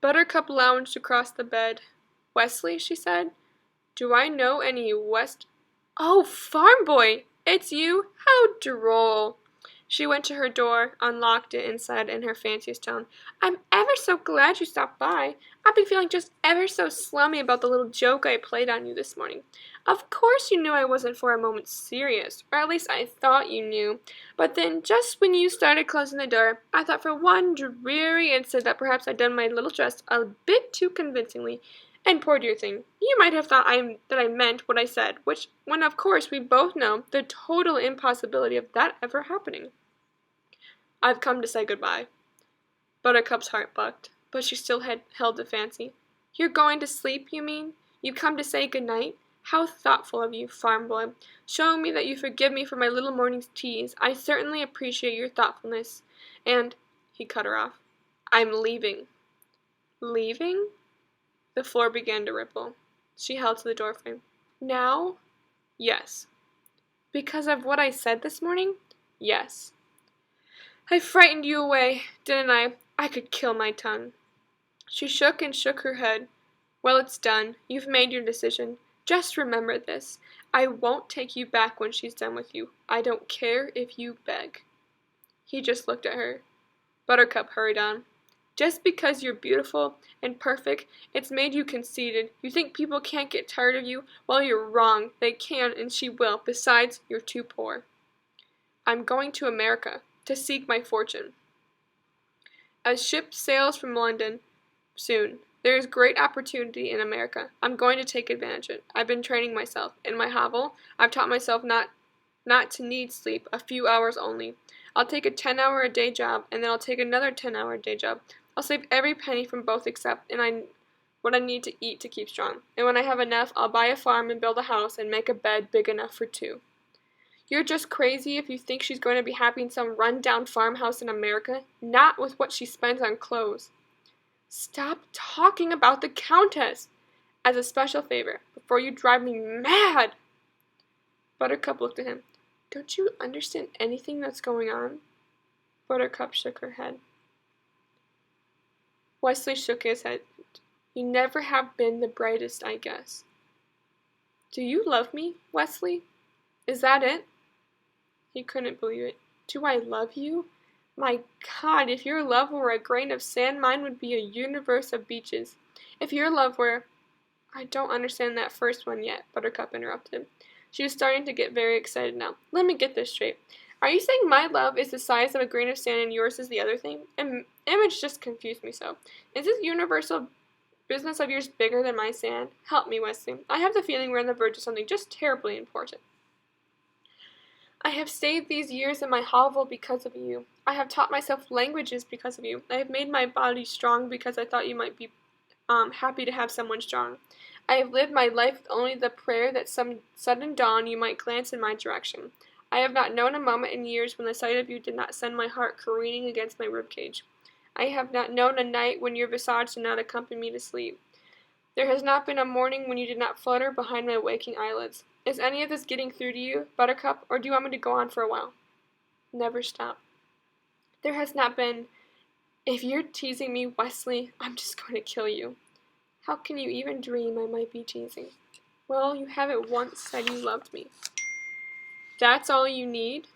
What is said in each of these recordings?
Buttercup lounged across the bed. "Wesley," she said, "do I know any West—" "Oh, Farm Boy! It's you? How droll!" She went to her door, unlocked it, and said in her fanciest tone, "I'm ever so glad you stopped by. I've been feeling just ever so slummy about the little joke I played on you this morning. Of course you knew I wasn't for a moment serious, or at least I thought you knew. But then, just when you started closing the door, I thought for one dreary instant that perhaps I'd done my little jest a bit too convincingly. And poor dear thing, you might have thought that I meant what I said, which, when of course we both know the total impossibility of that ever happening. I've come to say goodbye." Buttercup's heart bucked, but she still held the fancy. "You're going to sleep, you mean? You've come to say good night? How thoughtful of you, Farm Boy, showing me that you forgive me for my little morning's tease. I certainly appreciate your thoughtfulness. And—" he cut her off. "I'm leaving." "Leaving?" The floor began to ripple. She held to the doorframe. "Now?" "Yes." "Because of what I said this morning?" "Yes." "I frightened you away, didn't I? I could kill my tongue." She shook her head. "Well, it's done. You've made your decision. Just remember this. I won't take you back when she's done with you. I don't care if you beg." He just looked at her. Buttercup hurried on. "Just because you're beautiful and perfect, it's made you conceited. You think people can't get tired of you? Well, you're wrong. They can, and she will. Besides, you're too poor." "I'm going to America to seek my fortune." "A ship sails from London soon. There is great opportunity in America. I'm going to take advantage of it. I've been training myself. In my hovel, I've taught myself not to need sleep, a few hours only. I'll take a 10-hour-a-day job, and then I'll take another 10-hour-a-day job. I'll save every penny from both except what I need to eat to keep strong. And when I have enough, I'll buy a farm and build a house and make a bed big enough for two." "You're just crazy if you think she's going to be happy in some run-down farmhouse in America. Not with what she spends on clothes." "Stop talking about the Countess! As a special favor, before you drive me mad." Buttercup looked at him. "Don't you understand anything that's going on?" Buttercup shook her head. Wesley shook his head. "You never have been the brightest, I guess." "Do you love me, Wesley? Is that it?" He couldn't believe it. "Do I love you? My God, if your love were a grain of sand, mine would be a universe of beaches. If your love were—" "I don't understand that first one yet," Buttercup interrupted. She was starting to get very excited now. "Let me get this straight. Are you saying my love is the size of a grain of sand and yours is the other thing? Image just confused me so. Is this universal business of yours bigger than my sand? Help me, Wesley. I have the feeling we're on the verge of something just terribly important." "I have stayed these years in my hovel because of you. I have taught myself languages because of you. I have made my body strong because I thought you might be happy to have someone strong. I have lived my life with only the prayer that some sudden dawn you might glance in my direction. I have not known a moment in years when the sight of you did not send my heart careening against my ribcage. I have not known a night when your visage did not accompany me to sleep. There has not been a morning when you did not flutter behind my waking eyelids. Is any of this getting through to you, Buttercup, or do you want me to go on for a while?" "Never stop." "There has not been— If you're teasing me, Wesley, I'm just going to kill you." "How can you even dream I might be teasing?" "Well, you haven't once said you loved me." "That's all you need?"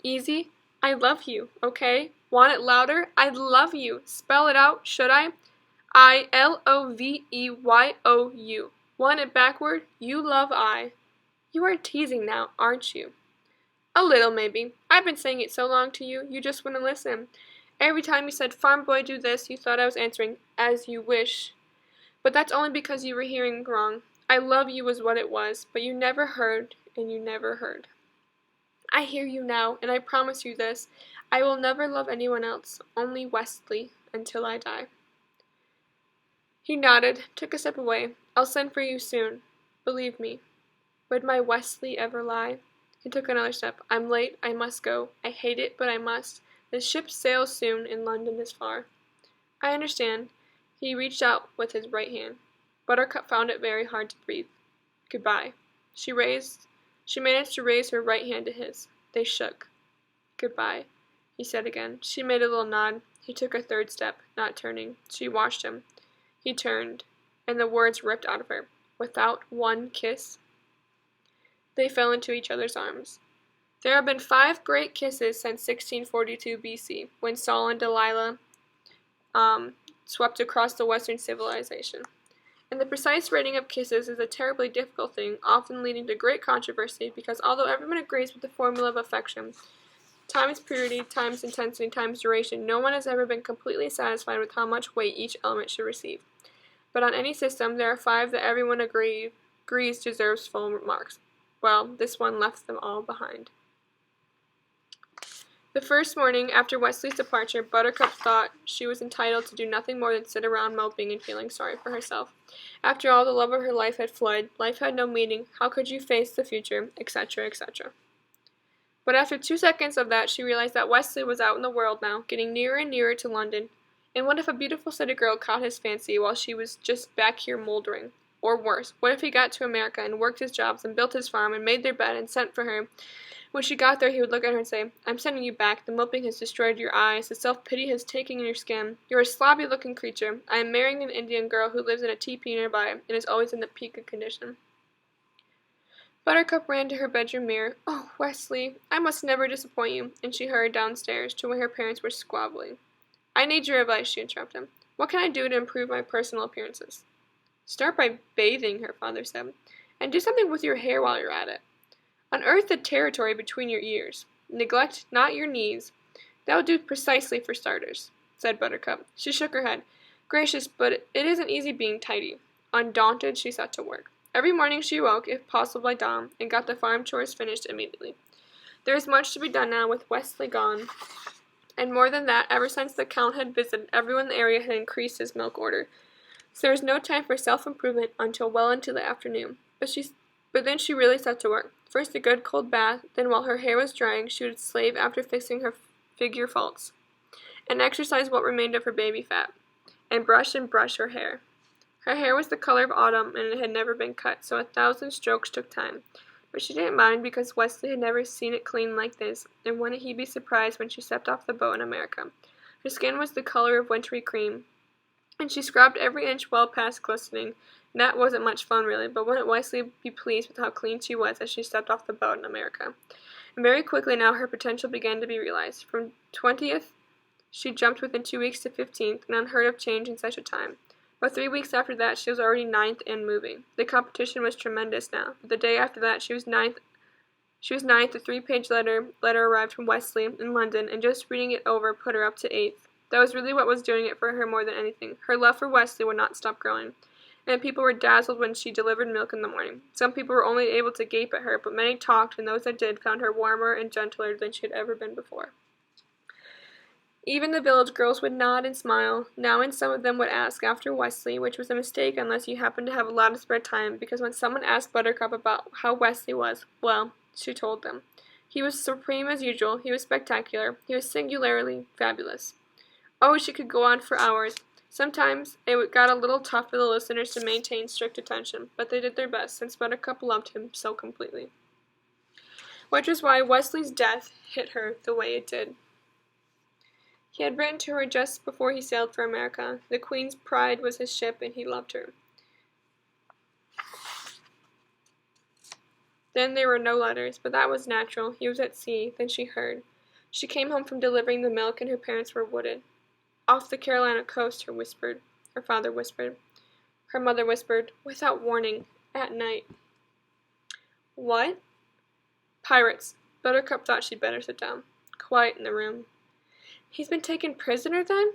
"Easy. I love you, okay? Want it louder? I love you. Spell it out, should I? I-L-O-V-E-Y-O-U. Want it backward? You love I. You are teasing now, aren't you?" "A little, maybe. I've been saying it so long to you, you just wouldn't listen. Every time you said, 'Farm Boy, do this,' you thought I was answering, 'As you wish.' But that's only because you were hearing wrong. I love you was what it was, but you never heard, and you never heard. I hear you now, and I promise you this. I will never love anyone else, only Wesley, until I die." He nodded, took a step away. "I'll send for you soon. Believe me." Would my Wesley ever lie? He took another step. "I'm late. I must go. I hate it, but I must. The ship sails soon, and London is far." "I understand." He reached out with his right hand. Buttercup found it very hard to breathe. "Goodbye." She managed to raise her right hand to his. They shook. "Goodbye," he said again. She made a little nod. He took a third step, not turning. She watched him. He turned, and the words ripped out of her. Without one kiss? They fell into each other's arms. There have been 5 great kisses since 1642 BC, when Saul and Delilah swept across the Western civilization. And the precise rating of kisses is a terribly difficult thing, often leading to great controversy, because although everyone agrees with the formula of affection, times purity, times intensity, times duration, no one has ever been completely satisfied with how much weight each element should receive. But on any system, there are 5 that everyone agrees deserves full marks. Well, this one left them all behind. The first morning after Wesley's departure, Buttercup thought she was entitled to do nothing more than sit around moping and feeling sorry for herself. After all, the love of her life had fled, life had no meaning, how could you face the future, etc., etc. But after 2 seconds of that, she realized that Wesley was out in the world now, getting nearer and nearer to London. And what if a beautiful city girl caught his fancy while she was just back here moldering? Or worse, what if he got to America and worked his jobs and built his farm and made their bed and sent for her? When she got there, he would look at her and say, I'm sending you back. The moping has destroyed your eyes. The self-pity has taken in your skin. You're a slobby-looking creature. I am marrying an Indian girl who lives in a teepee nearby and is always in the peak of condition. Buttercup ran to her bedroom mirror. Oh, Wesley, I must never disappoint you. And she hurried downstairs to where her parents were squabbling. I need your advice, she interrupted him. What can I do to improve my personal appearances? Start by bathing, her father said, and do something with your hair while you're at it. Unearth the territory between your ears. Neglect not your knees. That will do precisely for starters, said Buttercup. She shook her head. Gracious, but it isn't easy being tidy. Undaunted, she set to work. Every morning she woke, if possible by dawn, and got the farm chores finished immediately. There was much to be done now with Wesley gone, and more than that, ever since the Count had visited, everyone in the area had increased his milk order. So there was no time for self-improvement until well into the afternoon. But then she really set to work. First a good cold bath, then while her hair was drying, she would slave after fixing her figure faults, and exercise what remained of her baby fat, and brush her hair. Her hair was the color of autumn, and it had never been cut, so 1,000 strokes took time. But she didn't mind because Wesley had never seen it clean like this, and wouldn't he be surprised when she stepped off the boat in America? Her skin was the color of wintry cream, and she scrubbed every inch well past glistening. And that wasn't much fun, really, but wouldn't Wesley be pleased with how clean she was as she stepped off the boat in America? And very quickly now her potential began to be realized. From 20th, she jumped within 2 weeks to 15th, an unheard of change in such a time. But 3 weeks after that, she was already 9th and moving. The competition was tremendous now. But the day after that, she was 9th. A 3-page letter arrived from Wesley in London, and just reading it over put her up to 8th. That was really what was doing it for her more than anything. Her love for Wesley would not stop growing, and people were dazzled when she delivered milk in the morning. Some people were only able to gape at her, but many talked, and those that did found her warmer and gentler than she had ever been before. Even the village girls would nod and smile. Now and some of them would ask after Wesley, which was a mistake unless you happened to have a lot of spare time, because when someone asked Buttercup about how Wesley was, well, she told them. He was supreme as usual, he was spectacular, he was singularly fabulous. Oh, she could go on for hours. Sometimes it got a little tough for the listeners to maintain strict attention, but they did their best, since Buttercup loved him so completely. Which was why Wesley's death hit her the way it did. He had written to her just before he sailed for America. The Queen's Pride was his ship, and he loved her. Then there were no letters, but that was natural. He was at sea. Then she heard. She came home from delivering the milk, and her parents were wooded. Off the Carolina coast, her father whispered. Her mother whispered, without warning, at night. What? Pirates. Buttercup thought she'd better sit down. Quiet in the room. He's been taken prisoner, then?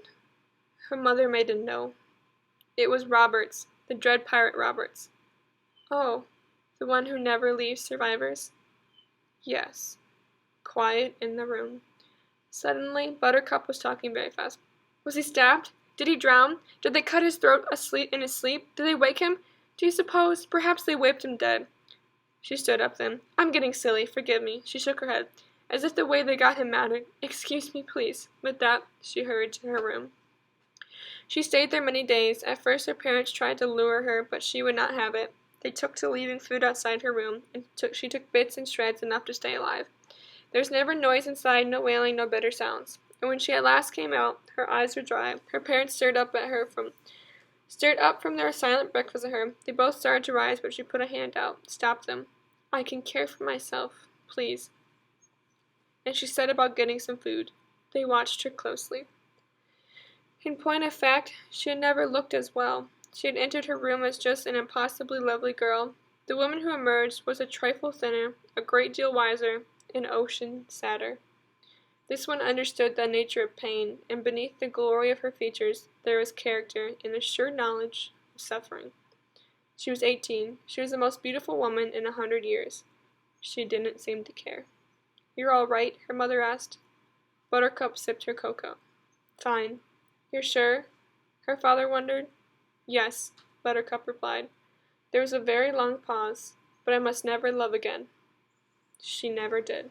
Her mother made a no. It was Roberts, the dread pirate Roberts. Oh, the one who never leaves survivors? Yes. Quiet in the room. Suddenly, Buttercup was talking very fast. Was he stabbed? Did he drown? Did they cut his throat in his sleep? Did they wake him? Do you suppose? Perhaps they whipped him dead. She stood up then. I'm getting silly. Forgive me. She shook her head, as if the way they got him mattered. Excuse me, please. With that, she hurried to her room. She stayed there many days. At first her parents tried to lure her, but she would not have it. They took to leaving food outside her room, and she took bits and shreds enough to stay alive. There was never noise inside, no wailing, no bitter sounds. and when she at last came out, her eyes were dry. Her parents stared up from their silent breakfast at her. They both started to rise, but she put a hand out, stopped them. I can care for myself, please. And she set about getting some food. They watched her closely. In point of fact, she had never looked as well. She had entered her room as just an impossibly lovely girl. The woman who emerged was a trifle thinner, a great deal wiser, an ocean sadder. This one understood the nature of pain, and beneath the glory of her features there was character and a sure knowledge of suffering. She was 18. She was the most beautiful woman in 100 years. She didn't seem to care. You're all right? Her mother asked. Buttercup sipped her cocoa. Fine. You're sure? Her father wondered. Yes, Buttercup replied. There was a very long pause, but I must never love again. She never did.